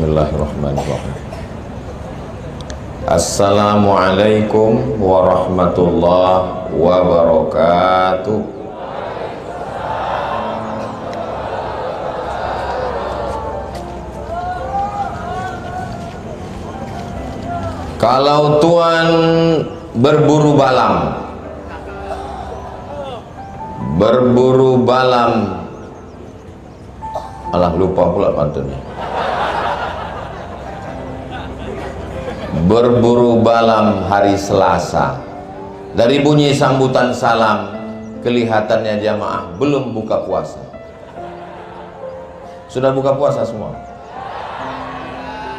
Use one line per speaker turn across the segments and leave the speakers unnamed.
Bismillahirrahmanirrahim. Assalamualaikum warahmatullahi wabarakatuh. Kalau Tuhan berburu balam, alah lupa pula pantunnya. Berburu balam hari Selasa, dari bunyi sambutan salam kelihatannya jamaah belum buka puasa. Sudah buka puasa semua?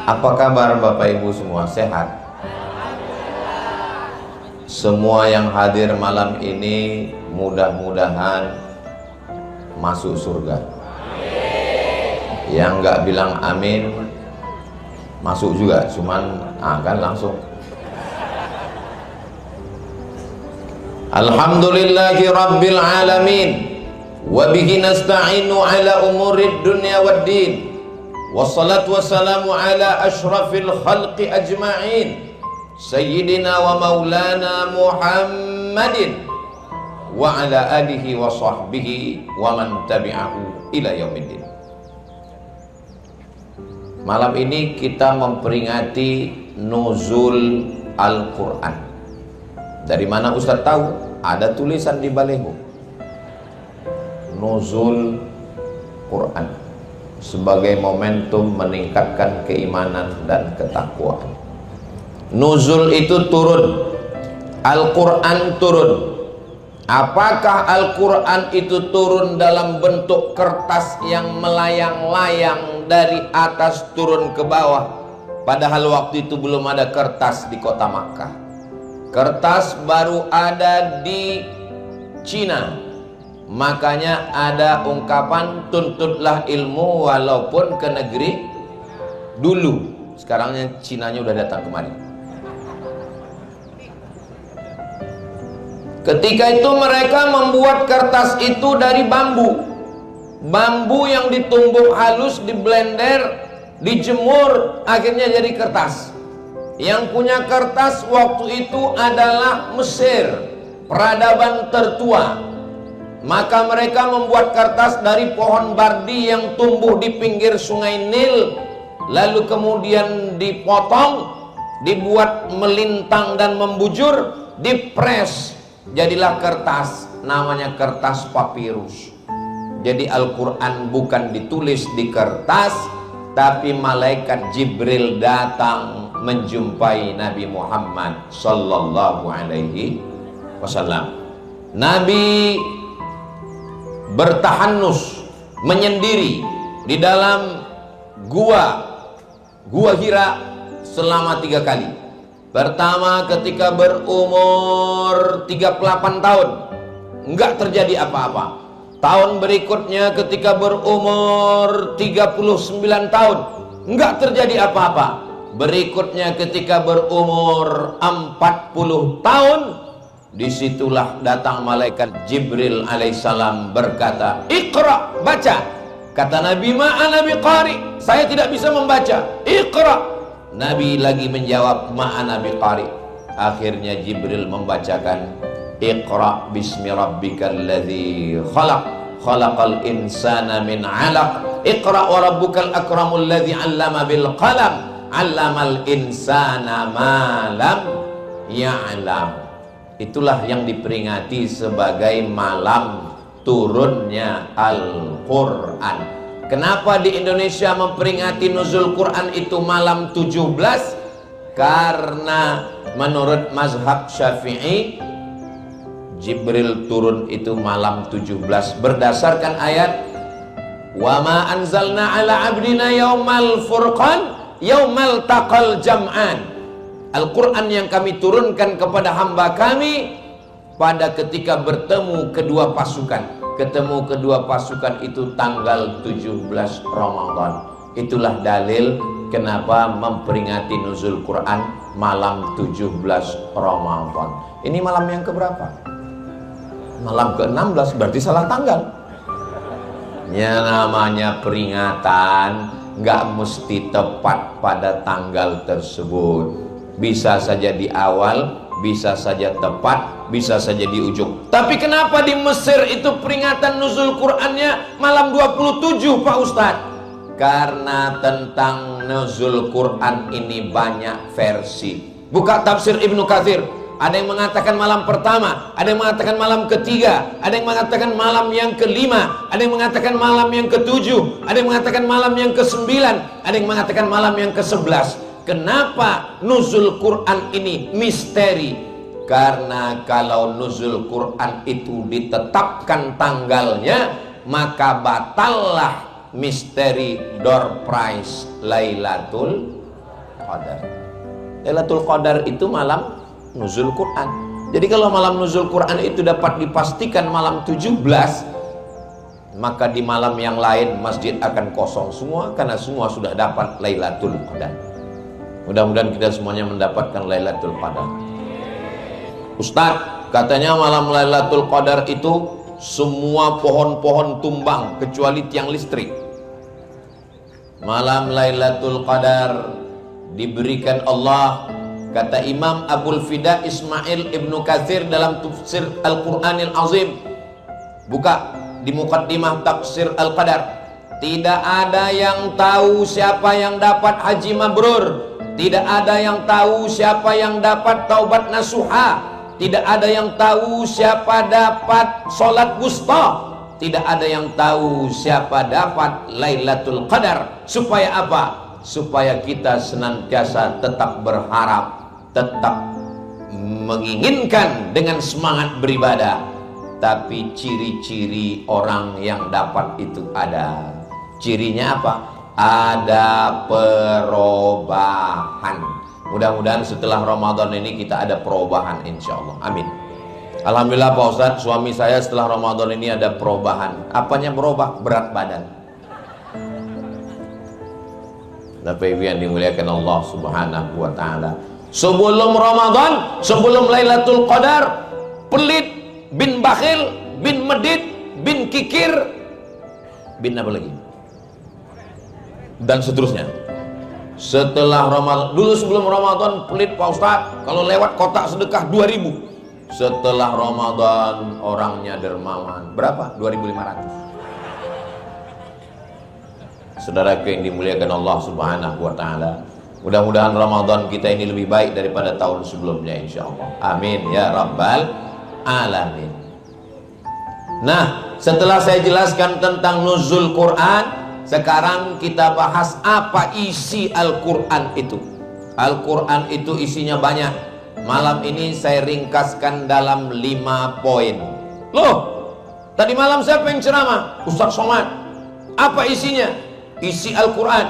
Apa kabar Bapak Ibu semua? Sehat? Semua yang hadir malam ini mudah-mudahan masuk surga. Yang nggak bilang amin masuk juga, cuman kan langsung. Alhamdulillahi rabbil alamin, wa bihi nasta'inu ala umurid dunya waddin, wassalatu wassalamu ala ashrafil khalqi ajma'in, sayyidina wa maulana Muhammadin wa ala alihi wa sahbihi wa man tabi'ahu ila yaumiddin. Malam ini kita memperingati nuzul Al-Quran. Dari mana Ustaz tahu? Ada tulisan di baleho. Nuzul Quran sebagai momentum meningkatkan keimanan dan ketakwaan. Nuzul itu turun, Al-Quran turun. Apakah Al-Quran itu turun dalam bentuk kertas yang melayang-layang dari atas turun ke bawah? Padahal waktu itu belum ada kertas di kota Makkah. Kertas baru ada di Cina. Makanya ada ungkapan tuntutlah ilmu walaupun ke negeri dulu. Sekarangnya Cinanya udah datang kemari. Ketika itu mereka membuat kertas itu dari bambu. Bambu yang ditumbuk halus, di blender, dijemur, akhirnya jadi kertas. Yang punya kertas waktu itu adalah Mesir, peradaban tertua. Maka mereka membuat kertas dari pohon bardi yang tumbuh di pinggir sungai Nil, lalu kemudian dipotong, dibuat melintang dan membujur, dipres. Jadilah kertas, namanya kertas papirus. Jadi Al-Quran bukan ditulis di kertas, tapi malaikat Jibril datang menjumpai Nabi Muhammad sallallahu alaihi wasallam. Nabi bertahanus, menyendiri di dalam gua Hira selama 3 kali. Pertama ketika berumur 38 tahun, enggak terjadi apa-apa. Tahun berikutnya ketika berumur 39 tahun, enggak terjadi apa-apa. Berikutnya ketika berumur 40 tahun, disitulah datang malaikat Jibril alaihissalam berkata, "Iqra, baca." Kata Nabi, "Ma'ana biqari." Saya tidak bisa membaca. "Iqra." Nabi lagi menjawab, "Ma'ana biqari." Akhirnya Jibril membacakan, "Iqra bismi rabbikal ladzi khalaq, khalaqal insana min 'alaq, iqra wa rabbukal akramul ladzi 'allama bil qalam, 'allamal insana ma lam ya'lam." Itulah yang diperingati sebagai malam turunnya Al-Quran. Kenapa di Indonesia memperingati nuzul Quran itu malam 17? Karena menurut mazhab Syafi'i, Jibril turun itu malam 17 berdasarkan ayat wa ma anzalna ala abdina yaumal furqan yaumal taqal jam'an. Al-Quran yang kami turunkan kepada hamba kami pada ketika bertemu kedua pasukan. Ketemu kedua pasukan itu tanggal 17 Ramadan. Itulah dalil kenapa memperingati nuzul Quran malam 17 Ramadan. Ini malam yang keberapa? Malam ke-16, berarti salah tanggal. Ya namanya peringatan nggak mesti tepat pada tanggal tersebut. Bisa saja di awal, bisa saja tepat, bisa saja di ujung. Tapi kenapa di Mesir itu peringatan nuzul Qur'annya malam 27 Pak Ustadz? Karena tentang nuzul Quran ini banyak versi. Buka tafsir Ibnu Katsir, ada yang mengatakan malam pertama, ada yang mengatakan malam ketiga, ada yang mengatakan malam yang kelima, ada yang mengatakan malam yang ketujuh, ada yang mengatakan malam yang kesembilan, ada yang mengatakan malam yang ke-11. Kenapa nuzul Quran ini misteri? Karena kalau nuzul Quran itu ditetapkan tanggalnya, maka batallah misteri door prize Lailatul Qadar. Lailatul Qadar itu malam nuzul Quran. Jadi kalau malam nuzul Quran itu dapat dipastikan malam 17, maka di malam yang lain masjid akan kosong semua, karena semua sudah dapat Lailatul Qadar. Mudah-mudahan kita semuanya mendapatkan Lailatul Qadar. Ustadz, katanya malam Lailatul Qadar itu semua pohon-pohon tumbang kecuali tiang listrik. Malam Lailatul Qadar diberikan Allah, kata Imam Abul Fida Ismail Ibnu Katsir dalam tafsir Al-Qur'anil Azim. Buka di muqaddimah tafsir Al-Qadar. Tidak ada yang tahu siapa yang dapat haji mabrur. Tidak ada yang tahu siapa yang dapat taubat nasuha. Tidak ada yang tahu siapa dapat sholat wusta. Tidak ada yang tahu siapa dapat Lailatul Qadar. Supaya apa? Supaya kita senantiasa tetap berharap, tetap menginginkan dengan semangat beribadah. Tapi ciri-ciri orang yang dapat itu ada. Cirinya apa? Ada perubahan. Mudah-mudahan setelah Ramadan ini kita ada perubahan, insya Allah. Amin. Alhamdulillah Pak Ustadz, suami saya setelah Ramadan ini ada perubahan. Apanya berubah? Berat badan. Bapak Ibu yang dimuliakan Allah Subhanahu wa Ta'ala, sebelum Ramadan, sebelum Lailatul Qadar, pelit, bin bakhil, bin medit, bin kikir, bin apa lagi, dan seterusnya. Setelah Ramadan, dulu sebelum Ramadan pelit Pak Ustadz, kalau lewat kotak sedekah 2000. Setelah Ramadan orangnya dermawan. Berapa? 2.500. Saudara yang dimuliakan Allah Subhanahu wa Ta'ala, mudah-mudahan Ramadan kita ini lebih baik daripada tahun sebelumnya, insya Allah. Amin ya Rabbal Alamin. Nah, setelah saya jelaskan tentang nuzul Quran, sekarang kita bahas apa isi Al-Quran itu. Al-Quran itu isinya banyak. Malam ini saya ringkaskan dalam 5 poin. Loh, tadi malam siapa yang ceramah? Ustaz Somad. Apa isinya? Isi Al-Quran.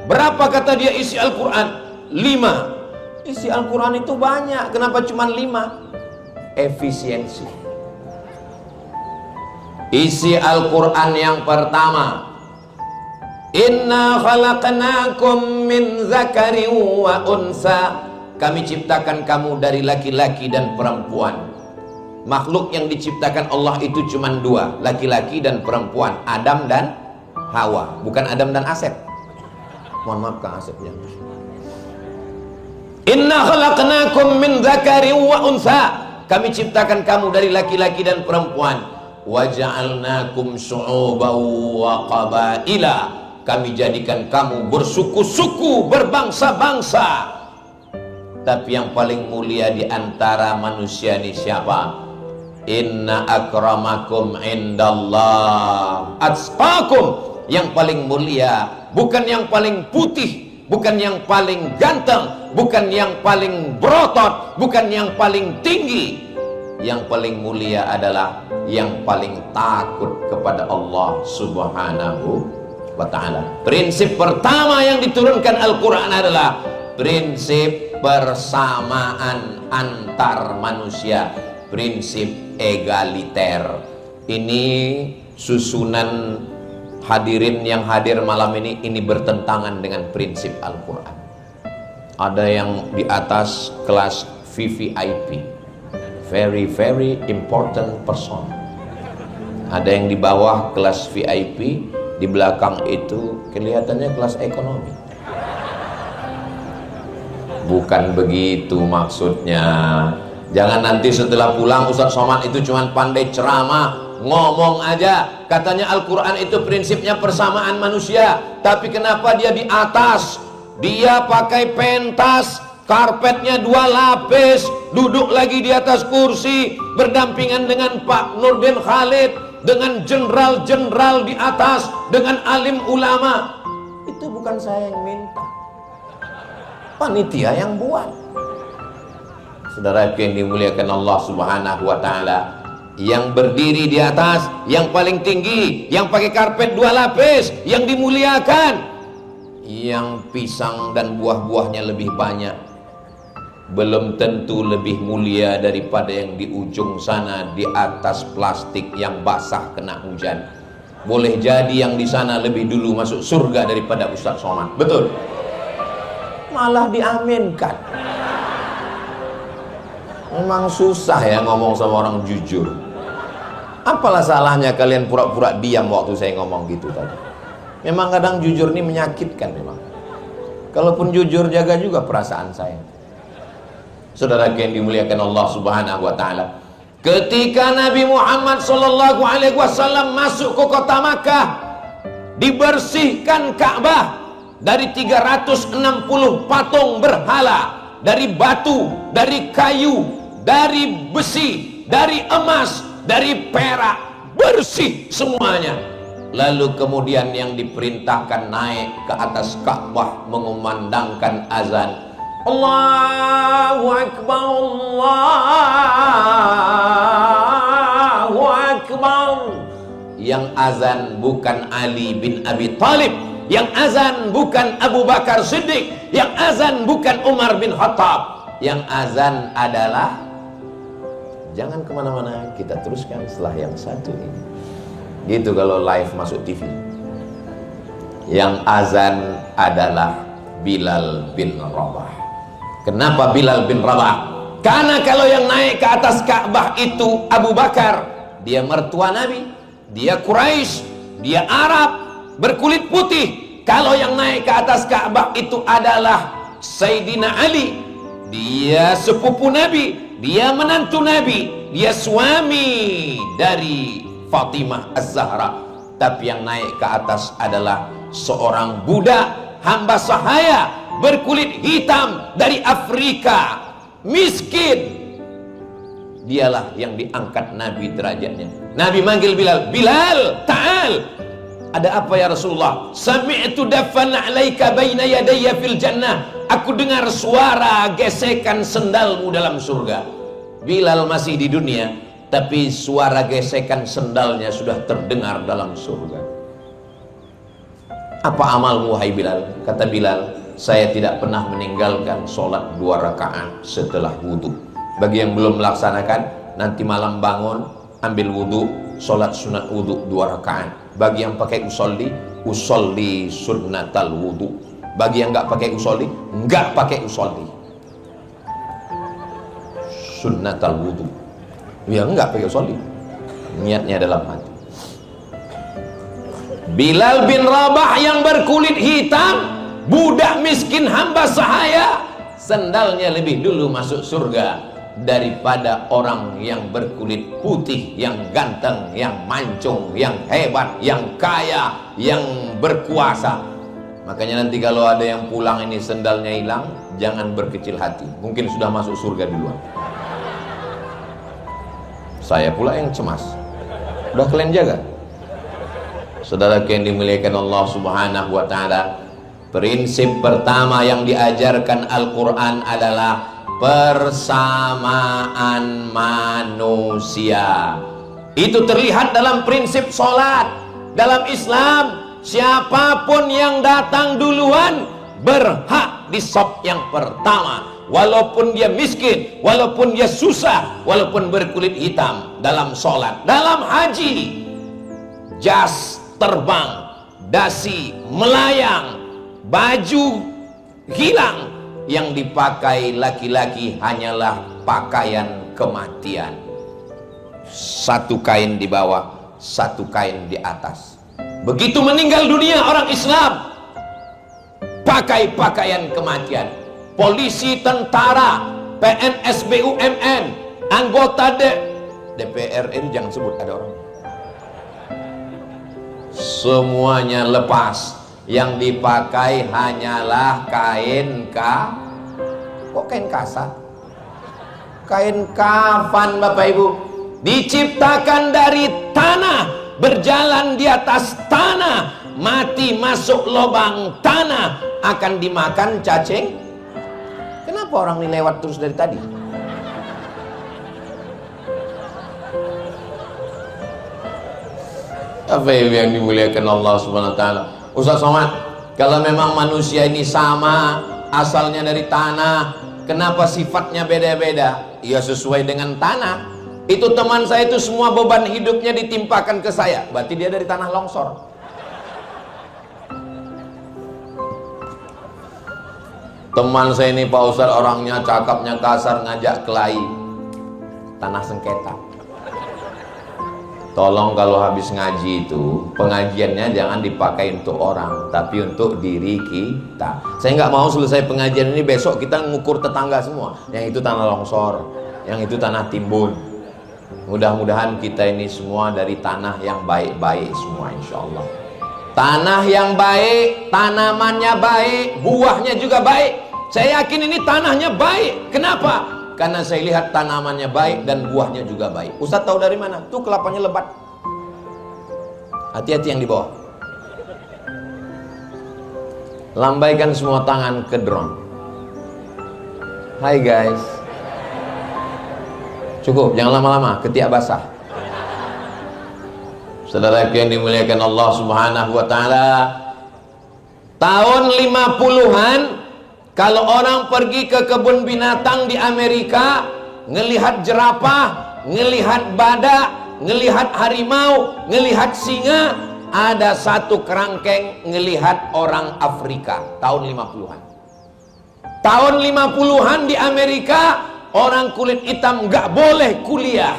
Berapa kata dia isi Al-Quran? 5. Isi Al-Quran itu banyak. Kenapa cuma 5? Efisiensi. Isi Al-Quran yang pertama, Inna khalaqnakum min zakarin wa unsa. Kami ciptakan kamu dari laki-laki dan perempuan. Makhluk yang diciptakan Allah itu cuma 2, laki-laki dan perempuan, Adam dan Hawa, bukan Adam dan Asep. Mohon maaf Kang Asep ya. Inna khalaqnakum min dzakarin wa unsa. Kami ciptakan kamu dari laki-laki dan perempuan. Wa ja'alnakum syu'uban wa qabaila. Kami jadikan kamu bersuku-suku, berbangsa-bangsa. Tapi yang paling mulia di antara manusia ini siapa? Inna akramakum indallah atqakum. Yang paling mulia bukan yang paling putih, bukan yang paling ganteng, bukan yang paling berotot, bukan yang paling tinggi. Yang paling mulia adalah yang paling takut kepada Allah Subhanahu wa Ta'ala. Prinsip pertama yang diturunkan Al-Quran adalah prinsip persamaan antar manusia, prinsip egaliter. Ini susunan hadirin yang hadir malam ini bertentangan dengan prinsip Al-Quran. Ada yang di atas kelas VVIP, very very important person. Ada yang di bawah kelas VIP, di belakang itu kelihatannya kelas ekonomi. Bukan begitu maksudnya. Jangan nanti setelah pulang Ustaz Somad itu cuma pandai ceramah, ngomong aja. Katanya Al-Quran itu prinsipnya persamaan manusia, tapi kenapa dia di atas? Dia pakai pentas, karpetnya 2 lapis, duduk lagi di atas kursi, berdampingan dengan Pak Nurdin Khalid, dengan jenderal-jenderal di atas, dengan alim ulama. Itu bukan saya yang minta, panitia yang buat. Saudara yang dimuliakan Allah Subhanahu wa Ta'ala, yang berdiri di atas, yang paling tinggi, yang pakai karpet 2 lapis, yang dimuliakan, yang pisang dan buah-buahnya lebih banyak, belum tentu lebih mulia daripada yang di ujung sana di atas plastik yang basah kena hujan. Boleh jadi yang di sana lebih dulu masuk surga daripada Ustaz Somad. Betul? Malah diaminkan. Memang susah ya ngomong sama orang jujur. Apalah salahnya kalian pura-pura diam waktu saya ngomong gitu tadi? Memang kadang jujur ini menyakitkan memang. Kalaupun jujur, jaga juga perasaan saya. Saudara yang dimuliakan Allah Subhanahu wa Ta'ala, ketika Nabi Muhammad sallallahu alaihi wasallam masuk ke kota Makkah, dibersihkan Ka'bah dari 360 patung berhala, dari batu, dari kayu, dari besi, dari emas, dari perak, bersih semuanya. Lalu kemudian yang diperintahkan naik ke atas Ka'bah mengumandangkan azan, Allahu Akbar, Allahu Akbar. Yang azan bukan Ali bin Abi Thalib, yang azan bukan Abu Bakar Siddiq, yang azan bukan Umar bin Khattab. Yang azan adalah, jangan kemana-mana, kita teruskan setelah yang satu ini. Gitu kalau live masuk TV. Yang azan adalah Bilal bin Rabah. Kenapa Bilal bin Rabah? Karena kalau yang naik ke atas Ka'bah itu Abu Bakar, dia mertua Nabi, dia Quraisy, dia Arab, berkulit putih. Kalau yang naik ke atas Ka'bah itu adalah Sayyidina Ali, dia sepupu Nabi, dia menantu Nabi, dia suami dari Fatimah Az-Zahra. Tapi yang naik ke atas adalah seorang budak, hamba sahaya, berkulit hitam dari Afrika, miskin. Dialah yang diangkat Nabi derajatnya. Nabi manggil Bilal, Bilal, ta'al. Ada apa ya Rasulullah? Sami'tu dafan 'alaika baina yadayya fil jannah. Aku dengar suara gesekan sendalmu dalam surga. Bilal masih di dunia, tapi suara gesekan sendalnya sudah terdengar dalam surga. Apa amalmu hai Bilal? Kata Bilal, saya tidak pernah meninggalkan sholat 2 rakaat setelah wudhu. Bagi yang belum melaksanakan, nanti malam bangun, ambil wudhu, sholat sunat wudhu 2 rakaat. Bagi yang pakai usolli, usolli sunnatal wudhu. Bagi yang nggak pakai usolli, nggak pakai usolli, sunnatal wudhu. Ya nggak pakai usolli, niatnya dalam hati. Bilal bin Rabah yang berkulit hitam, budak miskin hamba sahaya, sendalnya lebih dulu masuk surga daripada orang yang berkulit putih, yang ganteng, yang mancung, yang hebat, yang kaya, yang berkuasa. Makanya nanti kalau ada yang pulang ini sendalnya hilang, jangan berkecil hati, mungkin sudah masuk surga duluan. Saya pula yang cemas. Udah kalian jaga. Saudara yang dimuliakan Allah Subhanahu wa Ta'ala, prinsip pertama yang diajarkan Al-Quran adalah persamaan manusia. Itu terlihat dalam prinsip sholat. Dalam Islam, siapapun yang datang duluan berhak di shaf yang pertama, walaupun dia miskin, walaupun dia susah, walaupun berkulit hitam. Dalam sholat, dalam haji, jas terbang, dasi melayang, baju hilang, yang dipakai laki-laki hanyalah pakaian kematian. 1 kain di bawah, 1 kain di atas. Begitu meninggal dunia orang Islam, pakai pakaian kematian. Polisi, tentara, PNS, BUMN, anggota DPR ini jangan sebut ada orang. Semuanya lepas. Yang dipakai hanyalah kain kok kain kasar? Kain kafan, Bapak Ibu. Diciptakan dari tanah, berjalan di atas tanah, mati masuk lubang tanah, akan dimakan cacing. Kenapa orang ini lewat terus dari tadi? Apa yang dimuliakan Allah Subhanahu wa taala? Ustaz Somad, kalau memang manusia ini sama, asalnya dari tanah, kenapa sifatnya beda-beda? Ya sesuai dengan tanah. Itu teman saya itu semua beban hidupnya ditimpakan ke saya, berarti dia dari tanah longsor. Teman saya ini Pak Ustaz orangnya cakapnya kasar, ngajak kelahi, tanah sengketa. Tolong kalau habis ngaji itu pengajiannya jangan dipakai untuk orang, tapi untuk diri kita. Saya nggak mau selesai pengajian ini besok kita ngukur tetangga semua, yang itu tanah longsor, yang itu tanah timbun. Mudah-mudahan kita ini semua dari tanah yang baik-baik semua, insya Allah. Tanah yang baik, tanamannya baik, buahnya juga baik. Saya yakin ini tanahnya baik. Kenapa? Karena saya lihat tanamannya baik dan buahnya juga baik. Ustaz tahu dari mana? Tuh kelapanya lebat. Hati-hati yang di bawah. Lambaikan semua tangan ke drone. Hai guys. Cukup, jangan lama-lama, ketiak basah. Saudara yang dimuliakan Allah Subhanahu wa taala, tahun 50-an kalau orang pergi ke kebun binatang di Amerika, ngelihat jerapah, ngelihat badak, ngelihat harimau, ngelihat singa, ada satu kerangkeng ngelihat orang Afrika tahun 50-an. Tahun 50-an di Amerika, orang kulit hitam nggak boleh kuliah.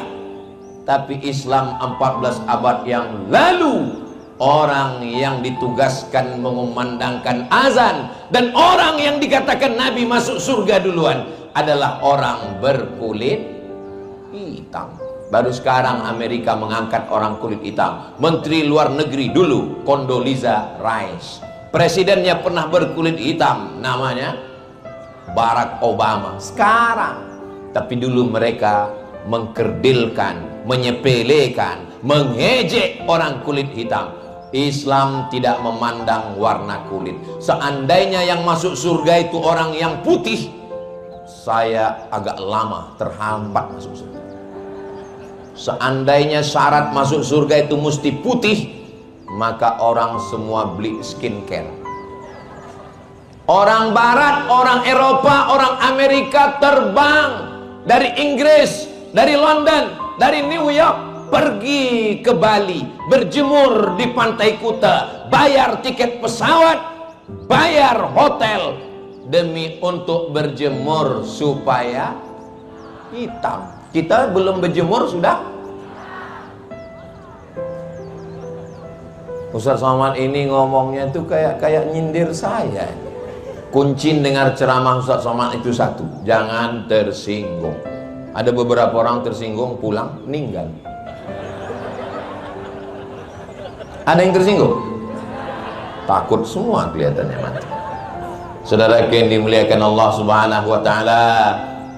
Tapi Islam 14 abad yang lalu, orang yang ditugaskan mengumandangkan azan dan orang yang dikatakan Nabi masuk surga duluan adalah orang berkulit hitam. Baru sekarang Amerika mengangkat orang kulit hitam. Menteri luar negeri dulu Condoleezza Rice, presidennya pernah berkulit hitam, namanya Barack Obama sekarang. Tapi dulu mereka mengkerdilkan, menyepelekan, mengejek orang kulit hitam. Islam tidak memandang warna kulit. Seandainya yang masuk surga itu orang yang putih, saya agak lama terhambat masuk surga. Seandainya syarat masuk surga itu mesti putih, maka orang semua beli skincare. Orang barat, orang Eropa, orang Amerika terbang dari Inggris, dari London, dari New York, pergi ke Bali, berjemur di Pantai Kuta, bayar tiket pesawat, bayar hotel, demi untuk berjemur supaya hitam. Kita belum berjemur sudah. Ustaz Somad ini ngomongnya tuh kayak nyindir saya. Kunci dengar ceramah Ustaz Somad itu satu, jangan tersinggung. Ada beberapa orang tersinggung pulang meninggal. Ada yang tersinggung? Takut semua kelihatannya mati. Saudara yang dimuliakan Allah Subhanahu wa taala,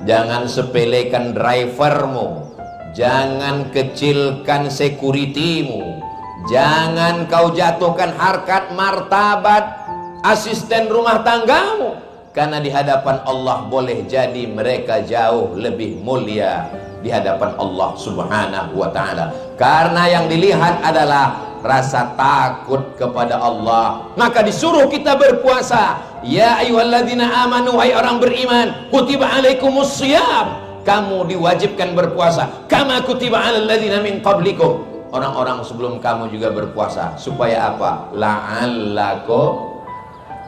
jangan sepelekan drivermu, jangan kecilkan securitymu, jangan kau jatuhkan harkat martabat asisten rumah tanggamu, karena di hadapan Allah boleh jadi mereka jauh lebih mulia di hadapan Allah Subhanahu wa taala. Karena yang dilihat adalah rasa takut kepada Allah, maka disuruh kita berpuasa. Ya ayyuhalladzina amanu, hai orang beriman, kutiba alaikumus shiyam, kamu diwajibkan berpuasa, kama kutiba alal ladzina min qablikum, orang-orang sebelum kamu juga berpuasa. Supaya apa? La'allakum,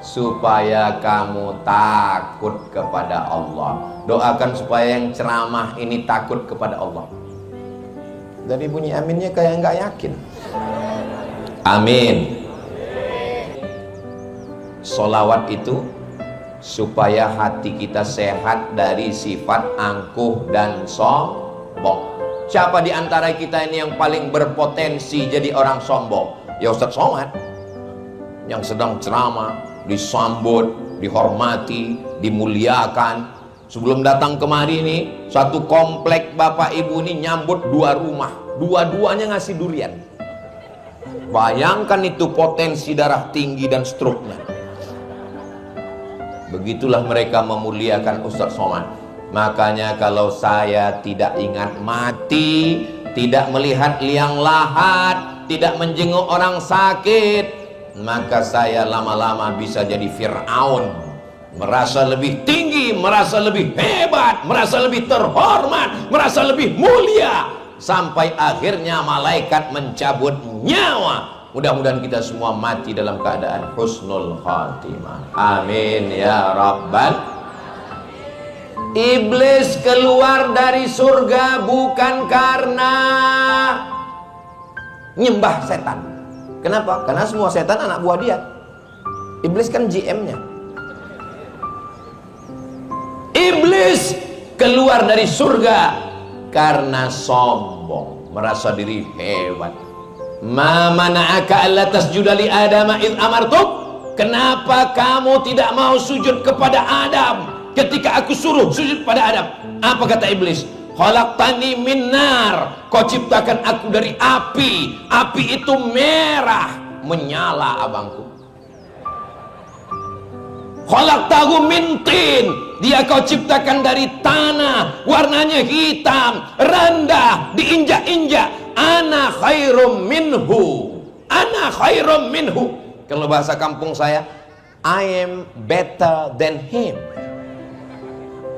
supaya kamu takut kepada Allah. Doakan supaya yang ceramah ini takut kepada Allah. Dari bunyi aminnya kayak nggak yakin. Amin. Sholawat itu supaya hati kita sehat dari sifat angkuh dan sombong. Siapa di antara kita ini yang paling berpotensi jadi orang sombong? Ya Ustadz Somad, yang sedang ceramah, disambut, dihormati, dimuliakan. Sebelum datang kemari nih, satu komplek bapak ibu ini nyambut 2 rumah, dua-duanya ngasih durian. Bayangkan itu potensi darah tinggi dan stroke-nya. Begitulah mereka memuliakan Ustadz Somad. Makanya kalau saya tidak ingat mati, tidak melihat liang lahat, tidak menjenguk orang sakit, maka saya lama-lama bisa jadi Fir'aun, merasa lebih tinggi, merasa lebih hebat, merasa lebih terhormat, merasa lebih mulia, sampai akhirnya malaikat mencabut nyawa. Mudah-mudahan kita semua mati dalam keadaan husnul khatimah. Amin ya rabbal. Iblis keluar dari surga bukan karena nyembah setan. Kenapa? Karena semua setan anak buah dia. Iblis kan GM-nya. Iblis keluar dari surga karena sombong, merasa diri hebat. Ma mana'aka alla tasjuda li Adama id amartuk? Kenapa kamu tidak mau sujud kepada Adam ketika aku suruh sujud pada Adam? Apa kata iblis? Khalaqtani min nar, kau ciptakan aku dari api. Api itu merah, menyala abangku. Khalaqtahu min tin, dia kau ciptakan dari tanah, warnanya hitam, rendah, diinjak-injak. Ana khairum minhu, ana khairum minhu. Kalau bahasa kampung saya, I am better than him.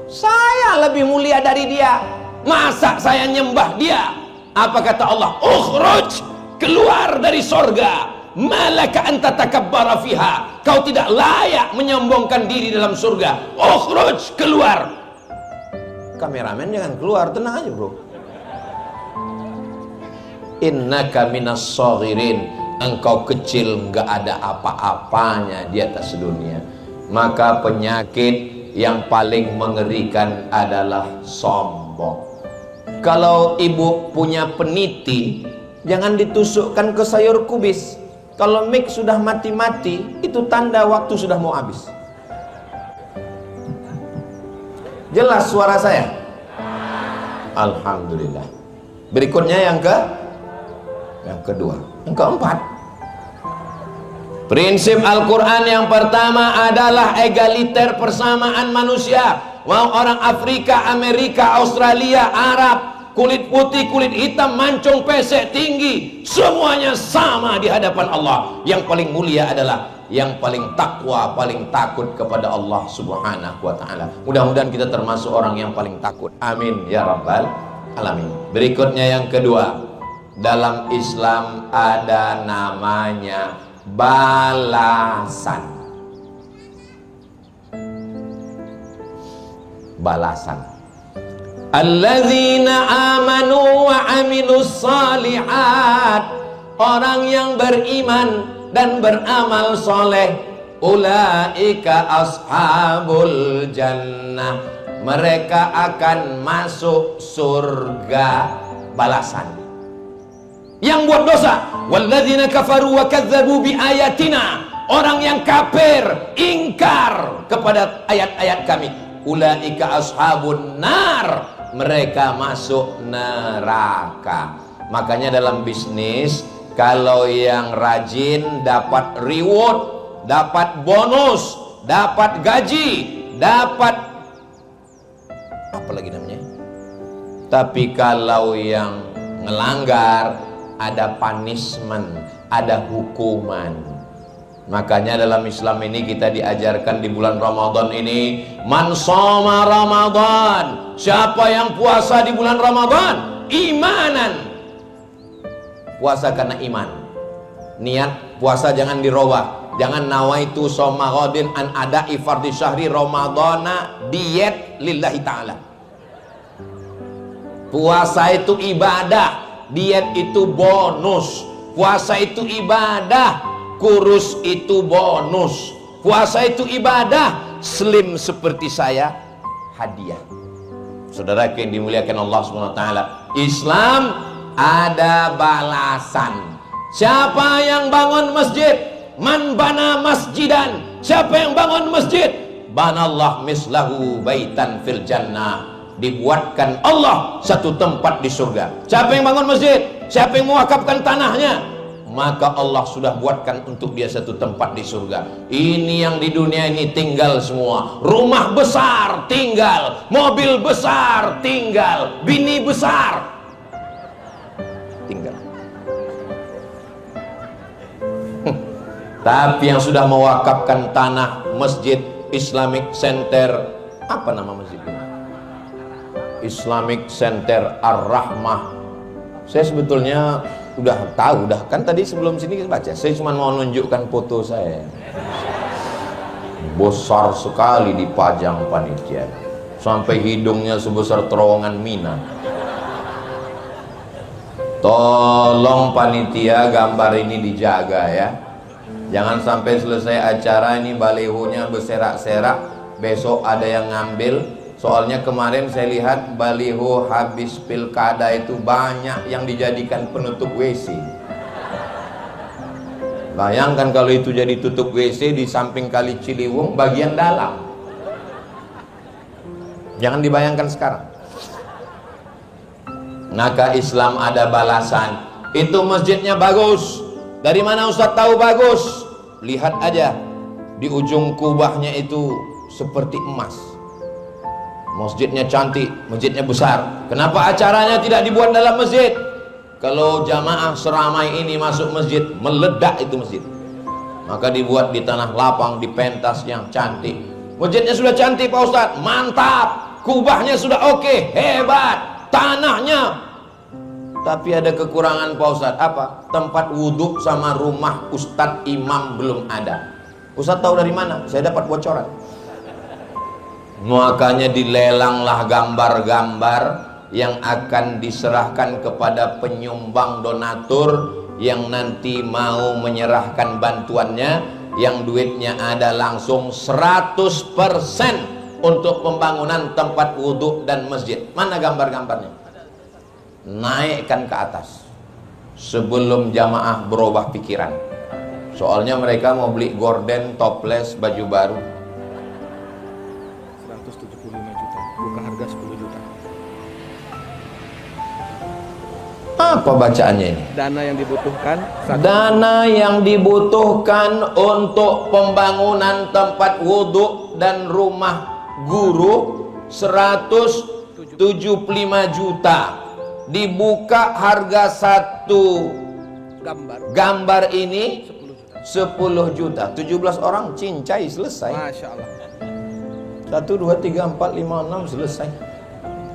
Saya lebih mulia dari dia. Masa saya nyembah dia? Apa kata Allah? Ukhruj, keluar dari sorga. Malaka anta takabbara fiha, kau tidak layak menyombongkan diri dalam surga. Ukhruj, keluar. Kameramen jangan keluar, tenang aja bro. Innaka minas shaghirin, engkau kecil, nggak ada apa-apanya di atas dunia. Maka penyakit yang paling mengerikan adalah sombong. Kalau ibu punya peniti, jangan ditusukkan ke sayur kubis. Kalau mic sudah mati-mati, itu tanda waktu sudah mau habis. Jelas suara saya? Alhamdulillah. Berikutnya yang kedua, yang keempat, prinsip Al-Quran yang pertama adalah egaliter, persamaan manusia. Mau orang Afrika, Amerika, Australia, Arab, kulit putih, kulit hitam, mancung, pesek, tinggi, semuanya sama di hadapan Allah. Yang paling mulia adalah yang paling takwa, paling takut kepada Allah subhanahu wa ta'ala. Mudah-mudahan kita termasuk orang yang paling takut. Amin ya rabbal alamin. Berikutnya yang kedua, dalam Islam ada namanya balasan. Balasan. Alladzina amanu wa amilus salihat, orang yang beriman dan beramal soleh, ulaika ashabul jannah, mereka akan masuk surga. Balasan. Yang buat dosa, walladzina kafaru wa kadzdzabu bi ayatina, orang yang kafir, ingkar kepada ayat-ayat kami, ulaika ashabun nar, mereka masuk neraka. Makanya dalam bisnis, kalau yang rajin dapat reward, dapat bonus, dapat gaji, dapat apa lagi namanya? Tapi kalau yang ngelanggar, ada punishment, ada hukuman. Makanya dalam Islam ini kita diajarkan di bulan Ramadan ini, man shoma Ramadan, siapa yang puasa di bulan Ramadan imanan, puasa karena iman. Niat puasa jangan dirubah, jangan nawaitu shoma ghadin an ada'i fardhi syahri ramadhana, diet lillahi ta'ala. Puasa itu ibadah, diet itu bonus. Puasa itu ibadah, kurus itu bonus. Puasa itu ibadah, slim seperti saya hadiah. Saudara yang dimuliakan Allah SWT, Islam ada balasan. Siapa yang bangun masjid, man bana masjidan, siapa yang bangun masjid, banallah mislahu baitan fil jannah, dibuatkan Allah satu tempat di surga. Siapa yang bangun masjid, siapa yang mewakafkan tanahnya, maka Allah sudah buatkan untuk dia satu tempat di surga. Ini yang di dunia ini tinggal semua. Rumah besar tinggal, mobil besar tinggal, bini besar tinggal. Tapi yang sudah mewakafkan tanah, masjid Islamic Center, apa nama masjid ini? Islamic Center Ar-Rahmah. Saya sebetulnya udah tahu, udah kan tadi sebelum sini baca. Saya cuma mau menunjukkan foto saya. Besar sekali dipajang panitia, sampai hidungnya sebesar terowongan Mina. Tolong panitia gambar ini dijaga ya. Jangan sampai selesai acara ini balihonya berserak-serak, besok ada yang ngambil. Soalnya kemarin saya lihat baliho habis pilkada itu banyak yang dijadikan penutup WC. Bayangkan kalau itu jadi tutup WC di samping Kali Ciliwung bagian dalam. Jangan dibayangkan sekarang. Maka Islam ada balasan. Itu masjidnya bagus. Dari mana Ustaz tahu bagus? Lihat aja, di ujung kubahnya itu seperti emas. Masjidnya cantik, masjidnya besar. Kenapa acaranya tidak dibuat dalam masjid? Kalau jamaah seramai ini masuk masjid, meledak itu masjid. Maka dibuat di tanah lapang, di pentas yang cantik. Masjidnya sudah cantik Pak Ustaz, mantap. Kubahnya sudah oke, hebat. Tanahnya, tapi ada kekurangan Pak Ustadz. Apa? Tempat wudhu sama rumah Ustadz imam belum ada. Ustadz tahu dari mana? Saya dapat bocoran. Makanya dilelanglah gambar-gambar yang akan diserahkan kepada penyumbang donatur yang nanti mau menyerahkan bantuannya, yang duitnya ada langsung 100% untuk pembangunan tempat wudhu dan masjid. Mana gambar-gambarnya? Naikkan ke atas sebelum jamaah berubah pikiran. Soalnya mereka mau beli gorden, toples, baju baru.
175 juta, buka harga 10 juta.
Apa bacaannya ini?
Dana yang dibutuhkan,
dana yang dibutuhkan untuk pembangunan tempat wudhu dan rumah guru 175 juta. Dibuka harga satu gambar ini 10 juta. 17 orang cincai selesai.
Masya Allah.
1, 2, 3, 4, 5, 6 selesai.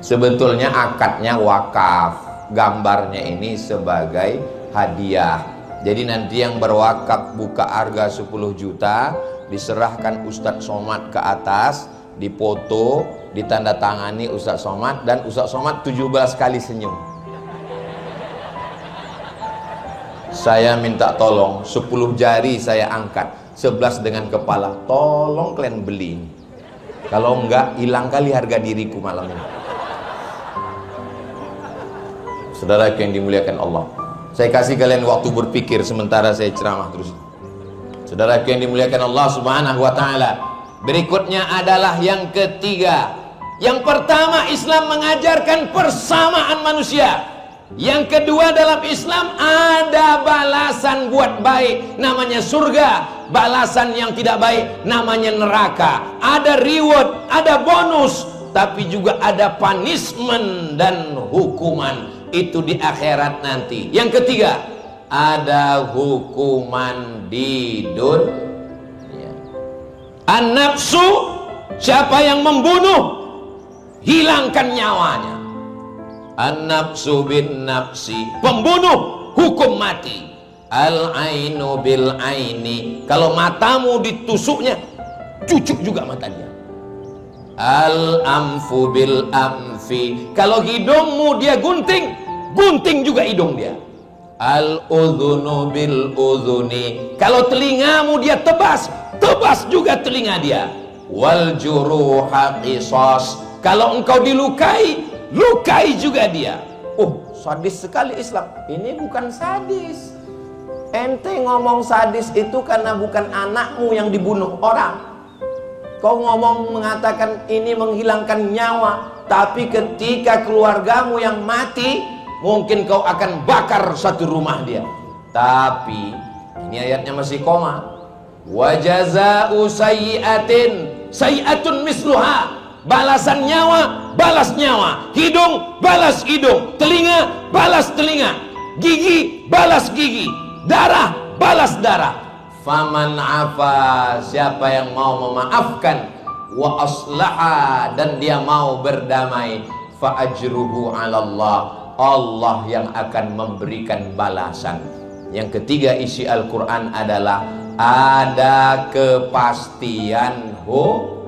Sebetulnya akadnya wakaf, gambarnya ini sebagai hadiah. Jadi nanti yang berwakaf buka harga 10 juta, diserahkan Ustadz Somad ke atas, dipoto, ditandatangani Ustadz Somad, dan Ustadz Somad 17 kali senyum. Saya minta tolong 10 jari saya angkat, 11 dengan kepala. Tolong kalian beli ini. Kalau enggak, hilang kali harga diriku malam ini. Saudara yang dimuliakan Allah, saya kasih kalian waktu berpikir sementara saya ceramah terus. Saudara yang dimuliakan Allah Subhanahu wa ta'ala, berikutnya adalah yang ketiga. Yang pertama, Islam mengajarkan persamaan manusia. Yang kedua, dalam Islam ada balasan buat baik, namanya surga. Balasan yang tidak baik namanya neraka. Ada reward, ada bonus, tapi juga ada punishment dan hukuman. Itu di akhirat nanti. Yang ketiga, ada hukuman di dunia. An-nafsu, siapa yang membunuh, hilangkan nyawanya. An-nafsu bin nafsi, pembunuh hukum mati. Al-ainu bil aini, kalau matamu ditusuknya, cucuk juga matanya. Al-amfu bil amfi, kalau hidungmu dia gunting, gunting juga hidung dia. Al-udhunu bil udhuni. Kalau telingamu dia tebas, tebas juga telinga dia. Wal juruha qisas. Kalau engkau dilukai, lukai juga dia. Oh, sadis sekali Islam. Ini bukan sadis. Ente ngomong sadis itu karena bukan anakmu yang dibunuh orang. Kau ngomong mengatakan ini menghilangkan nyawa, tapi ketika keluargamu yang mati, mungkin kau akan bakar satu rumah dia. Tapi ini ayatnya masih koma. Wa jazaa'u sayyi'atin sayyi'atun misluha. Balasan nyawa, balas nyawa. Hidung, balas hidung. Telinga, balas telinga. Gigi, balas gigi. Darah, balas darah. Faman afa, siapa yang mau memaafkan, wa aslaha, dan dia mau berdamai, fa ajruhu 'ala Allah. Allah yang akan memberikan balasan. Yang ketiga isi Al-Quran adalah ada kepastian hukum.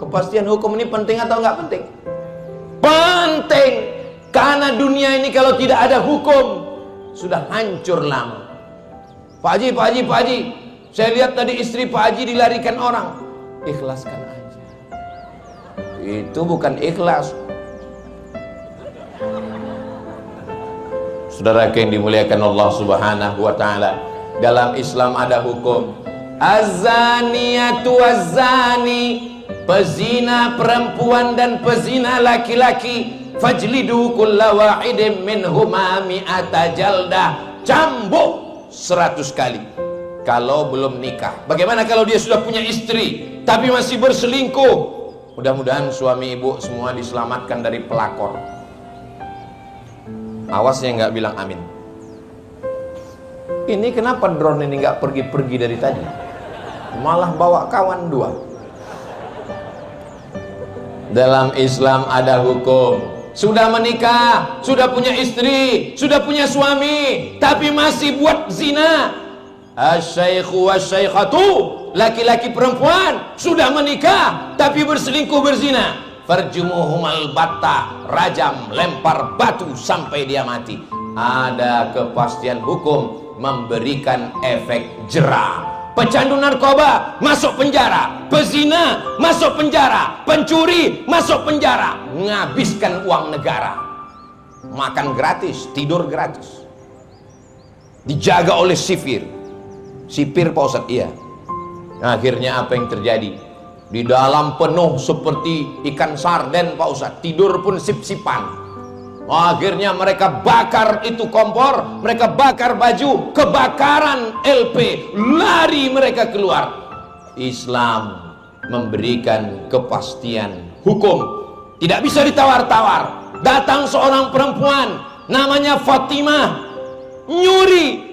Kepastian hukum ini penting atau enggak penting? Penting. Karena dunia ini kalau tidak ada hukum sudah hancur lama. Pak Haji, saya lihat tadi istri Pak Haji dilarikan orang. Ikhlaskan aja. Itu bukan ikhlas. Saudara yang dimuliakan Allah Subhanahu wa taala, dalam Islam ada hukum. Az-zaniyatu waz-zani, pezina perempuan dan pezina laki-laki, fajlidu kulla wahidin minhuma mi'ata jaldah, cambuk 100 kali kalau belum nikah. Bagaimana kalau dia sudah punya istri tapi masih berselingkuh? Mudah-mudahan suami ibu semua diselamatkan dari pelakor. Awas ya nggak bilang amin. Ini kenapa drone ini nggak pergi-pergi dari tadi, malah bawa kawan dua. Dalam Islam ada hukum. Sudah menikah, sudah punya istri, sudah punya suami, tapi masih buat zina. Asy-syaikhu wasy-syaikhatu, laki-laki perempuan sudah menikah tapi berselingkuh berzina. Farjumuhumal batta, rajam, lempar batu sampai dia mati. Ada kepastian hukum memberikan efek jera. Pecandu narkoba masuk penjara, pezina masuk penjara, pencuri masuk penjara, menghabiskan uang negara. Makan gratis, tidur gratis, dijaga oleh sipir. Sipir Pak Ustadz, iya. Akhirnya apa yang terjadi? Di dalam penuh seperti ikan sarden Pak Ustadz, tidur pun sip-sipan. Akhirnya mereka bakar itu kompor, mereka bakar baju, kebakaran LP, lari mereka keluar. Islam memberikan kepastian hukum, tidak bisa ditawar-tawar. Datang seorang perempuan namanya Fatimah, nyuri,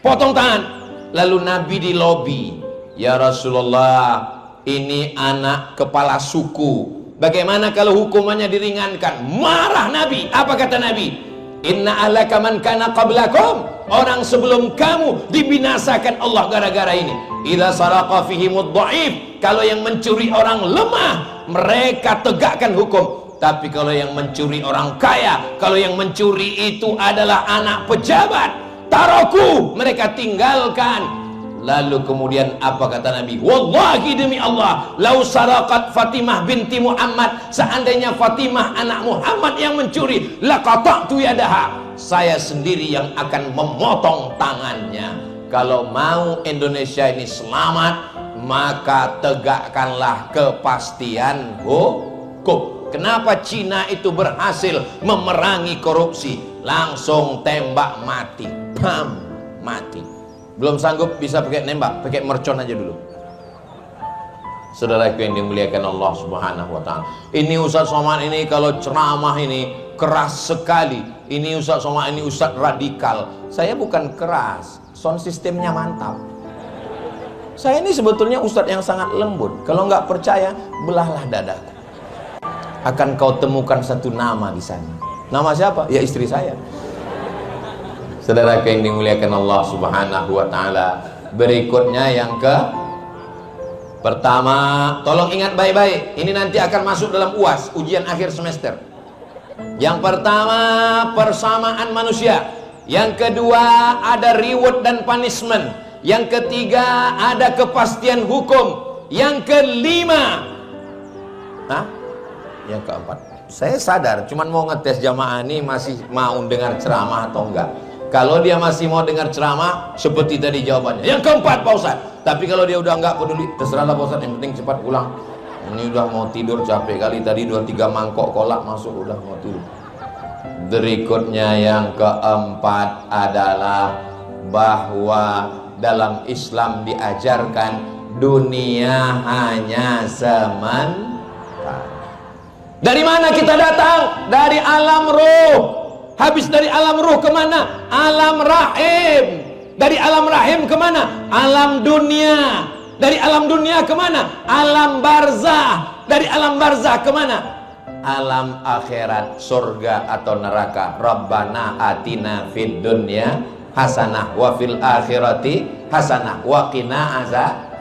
potong tangan. Lalu Nabi di lobi, ya Rasulullah, ini anak kepala suku, bagaimana kalau hukumannya diringankan? Marah Nabi. Apa kata Nabi? Inna ahlaka man kana qablakum, orang sebelum kamu dibinasakan Allah gara-gara ini. Idza saraqa fihimud dhaif, kalau yang mencuri orang lemah, mereka tegakkan hukum. Tapi kalau yang mencuri orang kaya, kalau yang mencuri itu adalah anak pejabat, taroku, mereka tinggalkan. Lalu kemudian apa kata Nabi? Wallahi demi Allah, lau saraqat Fatimah binti Muhammad, seandainya Fatimah anak Muhammad yang mencuri, laqata'tu yadaha, saya sendiri yang akan memotong tangannya. Kalau mau Indonesia ini selamat, maka tegakkanlah kepastian hukum. Kenapa Cina itu berhasil memerangi korupsi? Langsung tembak mati, pam, mati. Belum sanggup bisa pakai nembak, pakai mercon aja dulu. Saudaraku yang dimuliakan Allah Subhanahu wa taala. Ini Ustaz Somad ini kalau ceramah ini keras sekali. Ini Ustaz Somad ini Ustaz radikal. Saya bukan keras, sound sistemnya mantap. Saya ini sebetulnya Ustaz yang sangat lembut. Kalau nggak percaya, belahlah dadaku. Akan kau temukan satu nama di sana. Nama siapa? Ya istri saya. Saudara yang dimuliakan Allah Subhanahu wa taala. Berikutnya yang pertama, tolong ingat baik-baik. Ini nanti akan masuk dalam UAS, ujian akhir semester. Yang pertama, persamaan manusia. Yang kedua ada reward dan punishment. Yang ketiga ada kepastian hukum. Yang kelima, yang keempat, saya sadar, cuman mau ngetes jamaah ini masih mau dengar ceramah atau enggak. Kalau dia masih mau dengar ceramah, seperti tadi jawabannya. Yang keempat Pak Ustaz. Tapi kalau dia udah enggak peduli, terserahlah Pak Ustaz, yang penting cepat pulang. Ini udah mau tidur, capek kali tadi 2-3 mangkok kolak masuk, udah mau tidur. Berikutnya yang keempat adalah bahwa dalam Islam diajarkan dunia hanya sementara. Dari mana kita datang? Dari alam ruh. Habis dari alam ruh kemana? Alam rahim. Dari alam rahim kemana? Alam dunia. Dari alam dunia kemana? Alam barzah. Dari alam barzah kemana? Alam akhirat, surga atau neraka. Rabbana atina fid dunya hasanah wa fil akhirati hasanah wa qina azab.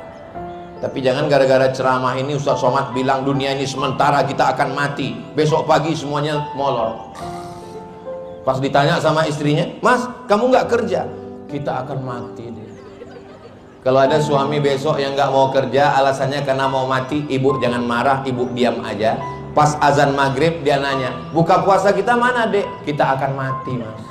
Tapi jangan gara-gara ceramah ini Ustaz Somad bilang dunia ini sementara, kita akan mati, besok pagi semuanya molor. Pas ditanya sama istrinya, Mas kamu nggak kerja? Kita akan mati deh. Kalau ada suami besok yang nggak mau kerja alasannya karena mau mati, ibu jangan marah, ibu diam aja. Pas azan maghrib dia nanya, buka puasa kita mana dek? Kita akan mati mas.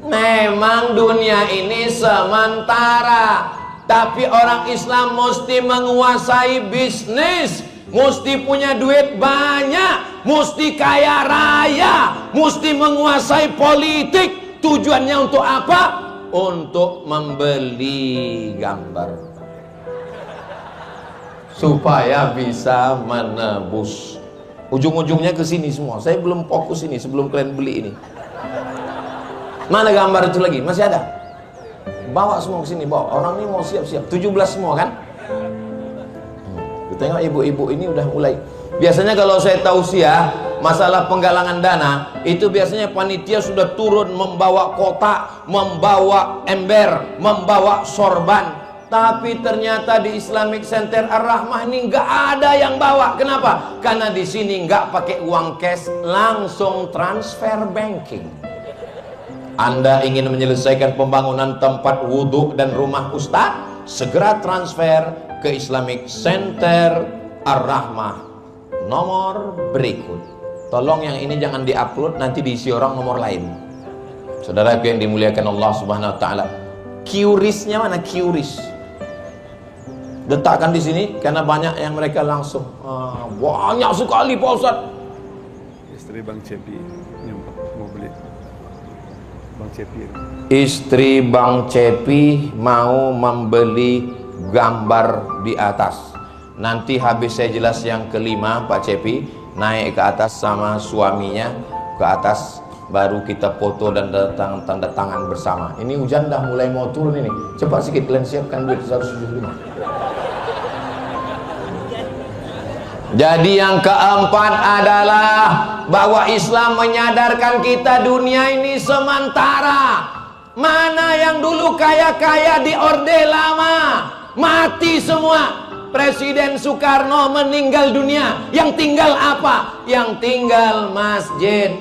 Memang dunia ini sementara, tapi orang Islam mesti menguasai bisnis, mesti punya duit banyak, mesti kaya raya, mesti menguasai politik. Tujuannya untuk apa? Untuk membeli gambar supaya bisa menebus. Ujung-ujungnya ke sini semua. Saya belum fokus ini sebelum kalian beli ini. Mana gambar itu lagi? Masih ada? Bawa semua ke sini, bawa. Orang ini mau siap-siap. 17 semua kan? Kita tengok ibu-ibu ini udah mulai. Biasanya kalau saya tausiah masalah penggalangan dana, itu biasanya panitia sudah turun membawa kotak, membawa ember, membawa sorban. Tapi ternyata di Islamic Center Ar-Rahmah ini nggak ada yang bawa. Kenapa? Karena di sini nggak pakai uang cash, langsung transfer banking. Anda ingin menyelesaikan pembangunan tempat wudhu dan rumah ustadz, segera transfer ke Islamic Center Ar-Rahmah. Nomor berikut. Tolong yang ini jangan diupload, nanti diisi orang nomor lain. Saudara yang dimuliakan Allah Subhanahu Wa Taala. QRIS-nya mana? QRIS. Letakkan di sini karena banyak yang mereka langsung banyak sekali Pak Ustaz.
Istri Bang Cepi mau beli. Bang Cepi.
Istri Bang Cepi mau membeli gambar di atas. Nanti habis saya jelas yang kelima Pak Cepi naik ke atas sama suaminya ke atas, baru kita foto dan tanda tangan bersama. Ini hujan dah mulai mau turun ini. Cepat sedikit kalian siapkan duit 175. Jadi yang keempat adalah bahwa Islam menyadarkan kita dunia ini sementara. Mana yang dulu kaya-kaya di Orde Lama mati semua. Presiden Soekarno meninggal dunia. Yang tinggal apa? Yang tinggal Masjid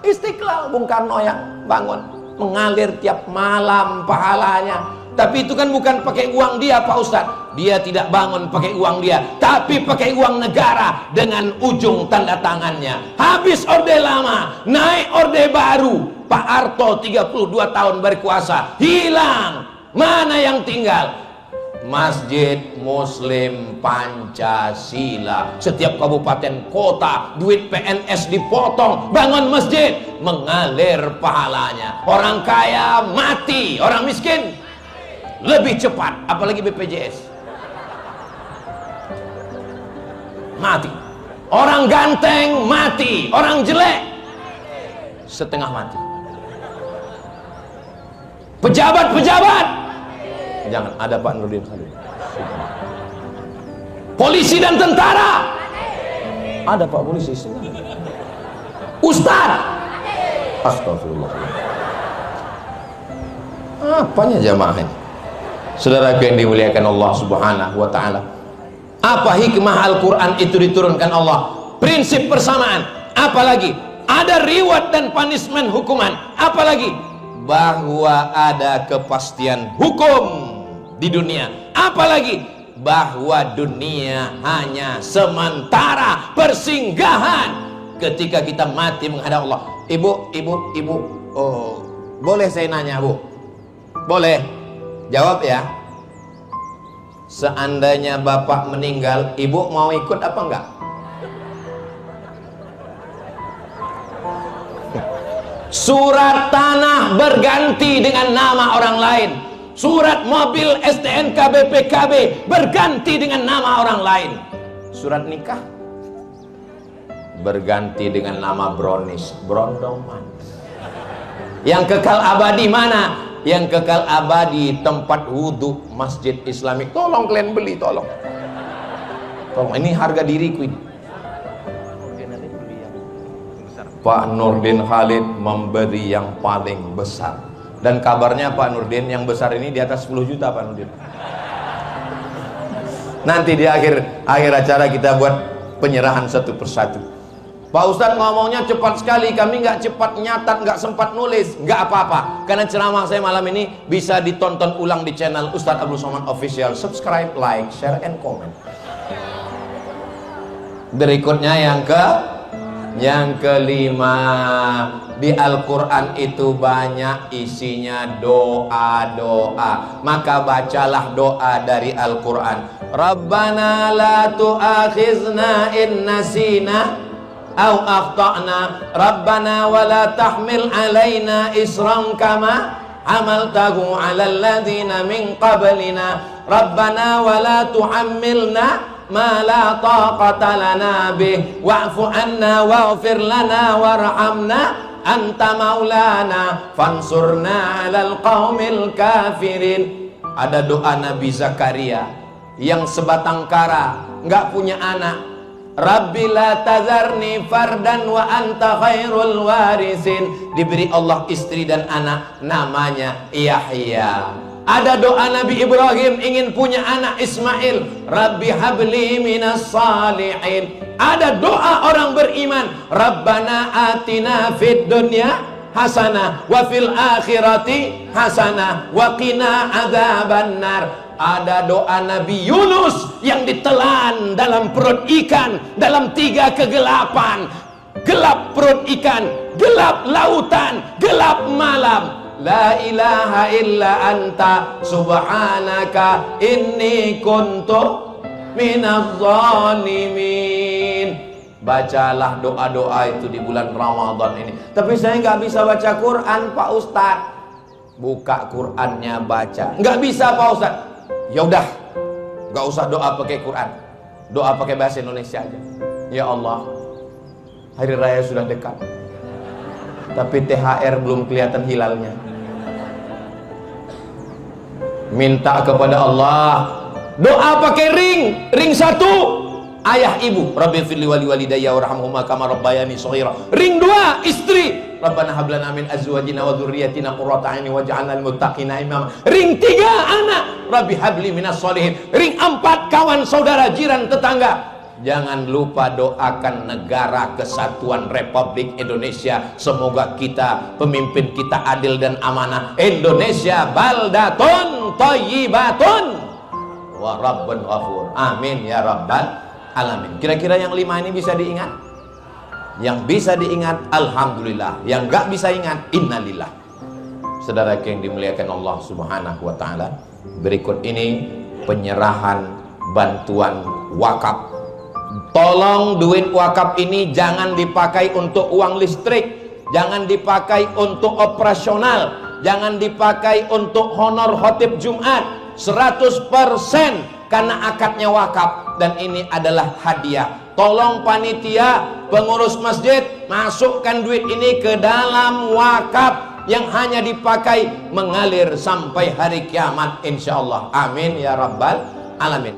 Istiqlal. Bung Karno yang bangun, mengalir tiap malam pahalanya. Tapi itu kan bukan pakai uang dia Pak Ustadz. Dia tidak bangun pakai uang dia, tapi pakai uang negara dengan ujung tanda tangannya. Habis Orde Lama, naik Orde Baru. Pak Harto 32 tahun berkuasa, hilang. Mana yang tinggal? Masjid Muslim Pancasila. Setiap kabupaten kota duit PNS dipotong, bangun masjid, mengalir pahalanya. Orang kaya mati, orang miskin lebih cepat, apalagi BPJS mati. Orang ganteng mati, orang jelek setengah mati. Pejabat-pejabat jangan, ada Pak Nurdin Khalid. Polisi dan tentara ada Pak polisi. Ustaz, astagfirullah. Apanya jamaah ini? Saudara yang dimuliakan Allah Subhanahu Wa Taala. Apa hikmah Al-Quran itu diturunkan Allah? Prinsip persamaan. Apalagi ada reward dan punishment hukuman. Apalagi bahwa ada kepastian hukum di dunia. Apalagi bahwa dunia hanya sementara, persinggahan. Ketika kita mati menghadap Allah. Ibu, oh, boleh saya nanya, Bu? Boleh? Jawab ya. Seandainya bapak meninggal, ibu mau ikut apa enggak? Surat tanah berganti dengan nama orang lain. Surat mobil STNK BPKB berganti dengan nama orang lain. Surat nikah berganti dengan nama brownies, brondong manis. Yang kekal abadi mana? Yang kekal abadi tempat wudhu Masjid Islamik. Tolong kalian beli, tolong. Tolong, ini harga diriku ini. Pak Nurdin Khalid memberi yang paling besar. Dan kabarnya Pak Nurdin yang besar ini di atas 10 juta Pak Nurdin. Nanti di akhir acara kita buat penyerahan satu persatu. Pak Ustadz ngomongnya cepat sekali, kami nggak cepat nyatat, nggak sempat nulis, nggak apa-apa. Karena ceramah saya malam ini bisa ditonton ulang di channel Ustadz Abdul Somad Official. Subscribe, like, share, and comment. Berikutnya yang kelima, di Al-Quran itu banyak isinya doa-doa. Maka bacalah doa dari Al-Quran. Rabbana la tu'akhizna in nasina au akhtana, Rabbana wa la tahmil alaina isran kama hamaltahu ala alladhina min qablina, Rabbana wa la tuhammilna ma la taqata lana bih, wa'fu anna waghfir lana warhamna anta maulana fansurna alal qaumil kafirin. Ada doa Nabi Zakaria yang sebatang kara, nggak punya anak. Rabbi la tazarni fardan wa anta khairul warisin. Diberi Allah istri dan anak, namanya Yahya. Ada doa Nabi Ibrahim ingin punya anak Ismail, Rabbi habli minas salihin. Ada doa orang beriman, Rabbana atina fid dunya hasanah wa fil akhirati hasanah wa qina adzabannar. Ada doa Nabi Yunus yang ditelan dalam perut ikan dalam 3 kegelapan. Gelap perut ikan, gelap lautan, gelap malam. La ilaha illa anta subhanaka inni kuntu minaz zalimin. Bacalah doa-doa itu di bulan Ramadan ini. Tapi saya nggak bisa baca Quran Pak Ustadz. Buka Qurannya baca. Nggak bisa Pak Ustadz. Ya udah, nggak usah doa pakai Quran, doa pakai bahasa Indonesia aja. Ya Allah, hari raya sudah dekat, tapi THR belum kelihatan hilalnya. Minta kepada Allah, doa pakai ring 1, ayah ibu, Rabbi firli wali walidayya warhamhuma kama rabbayani shaghira. Ring 2, istri, Rabbana hab lana min azwajina wa dzurriyyatina qurrata a'yun waj'alna lil muttaqina imama. Ring 3, anak, Rabbi habli minas sholihin. Ring 4, kawan saudara jiran tetangga. Jangan lupa doakan negara kesatuan Republik Indonesia. Semoga kita, pemimpin kita adil dan amanah. Indonesia baldatun thayyibatun wa rabbun ghafur. Amin ya rabbal alamin. Kira-kira yang 5 ini bisa diingat? Yang bisa diingat alhamdulillah, yang nggak bisa ingat innalillah. Saudara yang dimuliakan Allah Subhanahu wa taala, berikut ini penyerahan bantuan wakaf. Tolong duit wakaf ini jangan dipakai untuk uang listrik, jangan dipakai untuk operasional, jangan dipakai untuk honor khotib Jumat. 100% karena akadnya wakaf dan ini adalah hadiah. Tolong panitia, pengurus masjid, masukkan duit ini ke dalam wakaf yang hanya dipakai mengalir sampai hari kiamat insyaallah. Amin ya rabbal alamin.